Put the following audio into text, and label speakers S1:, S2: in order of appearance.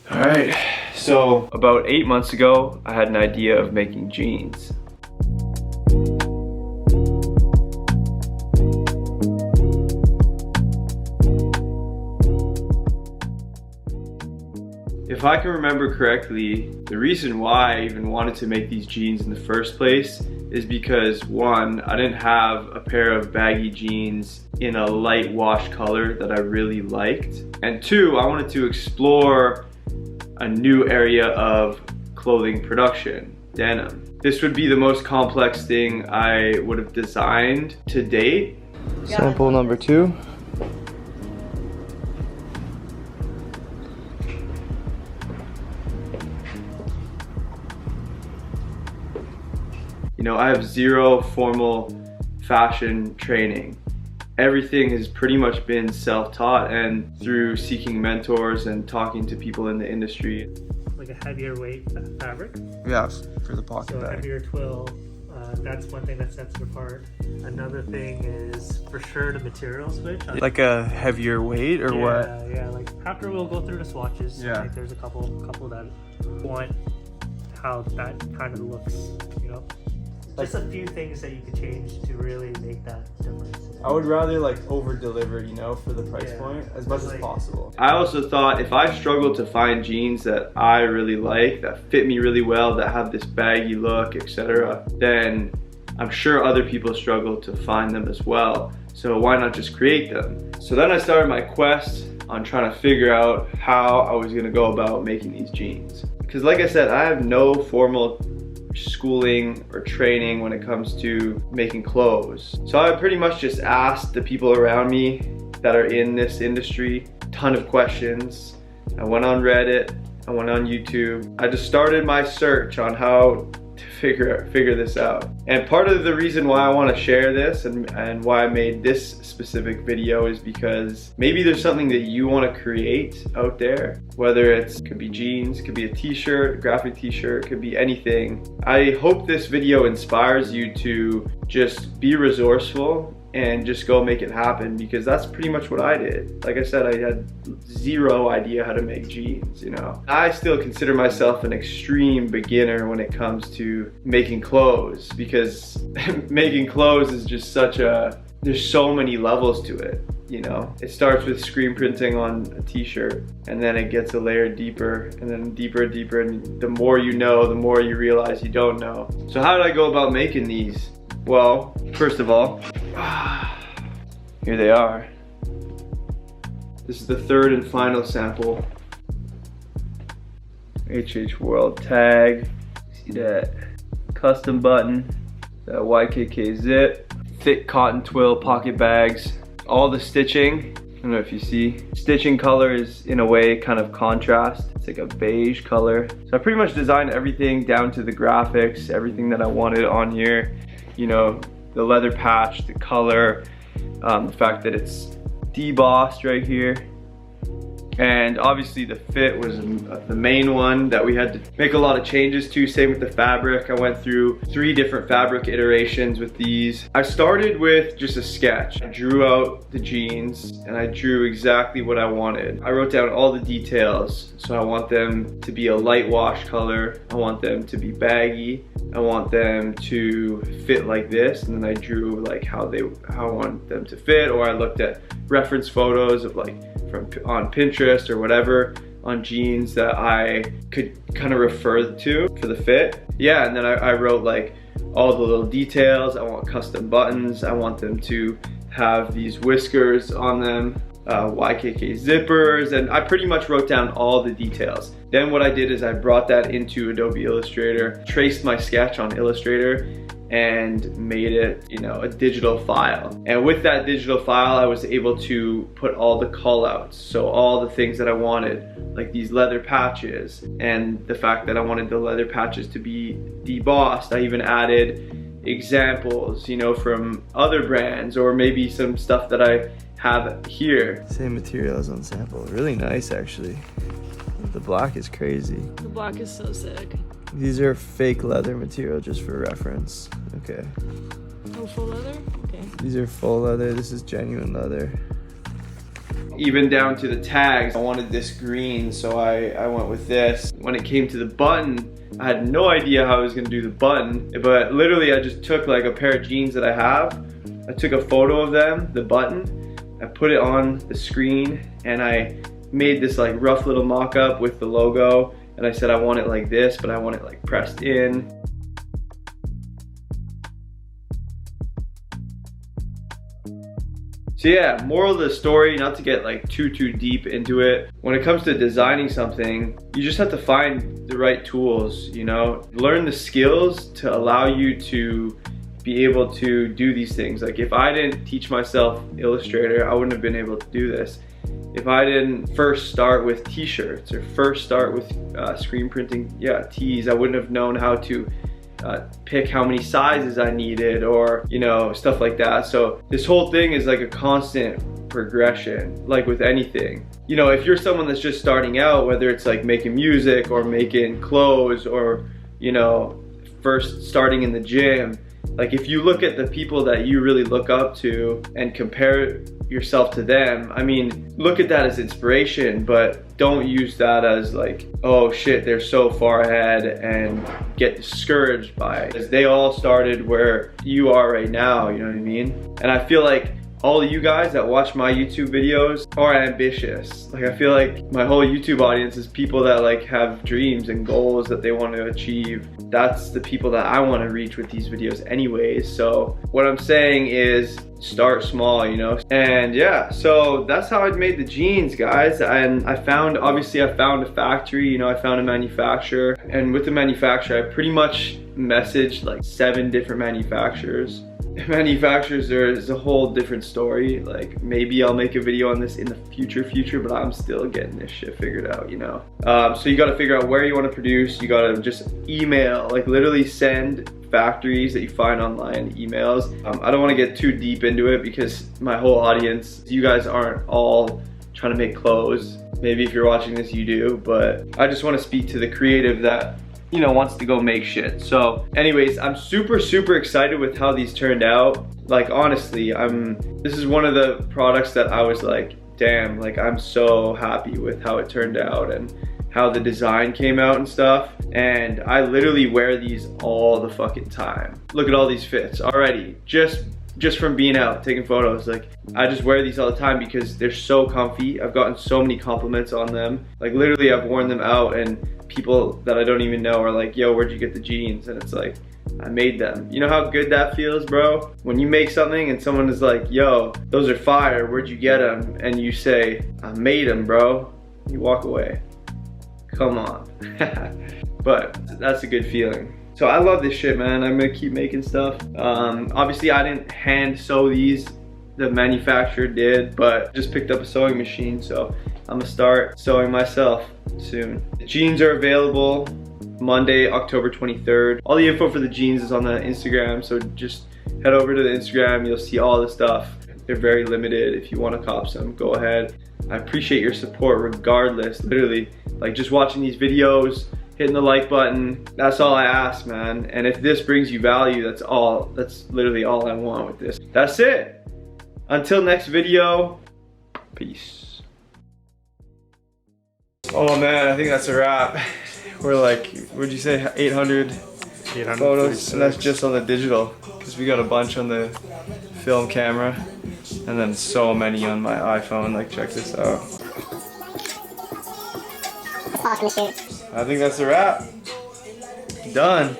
S1: All right, so about 8 months ago, I had an idea of making jeans. If I can remember correctly, the reason why I even wanted to make these jeans in the first place is because one, I didn't have a pair of baggy jeans in a light wash color that I really liked. And two, I wanted to explore a new area of clothing production, denim. This would be the most complex thing I would have designed to date. Sample number 2. You know, I have zero formal fashion training. Everything has pretty much been self-taught and through seeking mentors and talking to people in the industry.
S2: Like a heavier weight fabric?
S1: Yes, for the pocket
S2: so
S1: bag.
S2: Heavier twill, that's one thing that sets it apart. Another thing is for sure the material switch.
S1: Like a heavier weight or what?
S2: Yeah, like after we'll go through the swatches,
S1: yeah.
S2: Like there's a couple that want how that kind of looks, you know? Just a few things that you could change to really make that difference.
S1: I would rather like over deliver, you know, for the price point as much as possible. I also thought if I struggle to find jeans that I really like, that fit me really well, that have this baggy look, etc., then I'm sure other people struggle to find them as well. So why not just create them? So then I started my quest on trying to figure out how I was gonna go about making these jeans. Because like I said, I have no formal schooling or training when it comes to making clothes. So I pretty much just asked the people around me that are in this industry a ton of questions. I went on Reddit, I went on YouTube. I just started my search on how to figure this out. And part of the reason why I want to share this and why I made this specific video is because maybe there's something that you want to create out there, whether it could be jeans, could be a t-shirt, a graphic t-shirt, could be anything. I hope this video inspires you to just be resourceful and just go make it happen, because that's pretty much what I did. Like I said, I had zero idea how to make jeans, you know. I still consider myself an extreme beginner when it comes to making clothes, because making clothes is just such a, there's so many levels to it, you know. It starts with screen printing on a t-shirt, and then it gets a layer deeper, and then deeper and deeper, and the more you know, the more you realize you don't know. So how did I go about making these? Well, first of all, here they are. This is the third and final sample. HH World tag. See that custom button, that YKK zip, thick cotton twill pocket bags. All the stitching, I don't know if you see, stitching color is in a way kind of contrast. It's like a beige color. So I pretty much designed everything down to the graphics, everything that I wanted on here. You know, the leather patch, the color, the fact that it's debossed right here. And obviously the fit was the main one that we had to make a lot of changes to. Same with the fabric. I went through 3 different fabric iterations with these. I started with just a sketch. I drew out the jeans and I drew exactly what I wanted. I wrote down all the details. So I want them to be a light wash color. I want them to be baggy. I want them to fit like this. And then I drew like how I want them to fit, or I looked at reference photos of like on Pinterest or whatever on jeans that I could kind of refer to for the fit. Yeah, and then I wrote like all the little details. I want custom buttons. I want them to have these whiskers on them, YKK zippers, and I pretty much wrote down all the details. Then what I did is I brought that into Adobe Illustrator, traced my sketch on Illustrator, and made it, you know, a digital file. And with that digital file, I was able to put all the call outs. So all the things that I wanted, like these leather patches, and the fact that I wanted the leather patches to be debossed. I even added examples, you know, from other brands, or maybe some stuff that I have here. Same material as on sample. Really nice, actually. The black is crazy.
S3: The black is so sick.
S1: These are fake leather material, just for reference. Okay.
S3: Oh, full leather? Okay.
S1: These are full leather. This is genuine leather. Even down to the tags. I wanted this green, so I went with this. When it came to the button, I had no idea how I was gonna do the button, but literally I just took like a pair of jeans that I have. I took a photo of them, the button, I put it on the screen, and I made this like rough little mock-up with the logo, and I said I want it like this, but I want it like pressed in. So yeah, moral of the story, not to get like too deep into it. When it comes to designing something, you just have to find the right tools, you know? Learn the skills to allow you to be able to do these things. Like if I didn't teach myself Illustrator, I wouldn't have been able to do this. If I didn't first start with t-shirts or first start with screen printing, tees, I wouldn't have known how to pick how many sizes I needed, or you know, stuff like that. So this whole thing is like a constant progression, like with anything. You know, if you're someone that's just starting out, whether it's like making music or making clothes, or you know, first starting in the gym, like if you look at the people that you really look up to and compare yourself to them, I mean, look at that as inspiration, but don't use that as like, oh shit, they're so far ahead, and get discouraged by it. Because they all started where you are right now, you know what I mean? And I feel like all of you guys that watch my YouTube videos are ambitious. Like I feel like my whole YouTube audience is people that like have dreams and goals that they want to achieve. That's the people that I want to reach with these videos anyways. So what I'm saying is start small, you know? And yeah, so that's how I made the jeans, guys. And I found a factory, you know, I found a manufacturer. And with the manufacturer, I pretty much messaged like 7 different manufacturers. Manufacturers is a whole different story. Like maybe I'll make a video on this in the future, but I'm still getting this shit figured out, you know? So you gotta figure out where you wanna produce. You gotta just email, like literally send factories that you find online emails. I don't wanna get too deep into it because my whole audience, you guys aren't all trying to make clothes. Maybe if you're watching this, you do, but I just wanna speak to the creative that, you know, wants to go make shit. So anyways, I'm super excited with how these turned out. Like honestly, this is one of the products that I was like, damn, like I'm so happy with how it turned out and how the design came out and stuff. And I literally wear these all the fucking time. Look at all these fits already, just from being out taking photos. Like I just wear these all the time because they're so comfy. I've gotten so many compliments on them. Like literally I've worn them out and people that I don't even know are like, yo, where'd you get the jeans? And it's like, I made them. You know how good that feels, bro? When you make something and someone is like, yo, those are fire, where'd you get them? And you say, I made them, bro. You walk away. Come on. But that's a good feeling. So I love this shit, man. I'm gonna keep making stuff. Obviously I didn't hand sew these, the manufacturer did, but just picked up a sewing machine, so I'm gonna start sewing myself soon. The jeans are available Monday, October 23rd. All the info for the jeans is on the Instagram, so just head over to the Instagram, you'll see all the stuff. They're very limited. If you wanna cop some, go ahead. I appreciate your support regardless, literally. Like just watching these videos, hitting the like button, that's all I ask, man. And if this brings you value, that's literally all I want with this. That's it. Until next video, peace. Oh man, I think that's a wrap. We're like, what'd you say, 800 photos? And that's just on the digital, because we got a bunch on the film camera, and then so many on my iPhone. Like, check this out. I think that's a wrap. Done.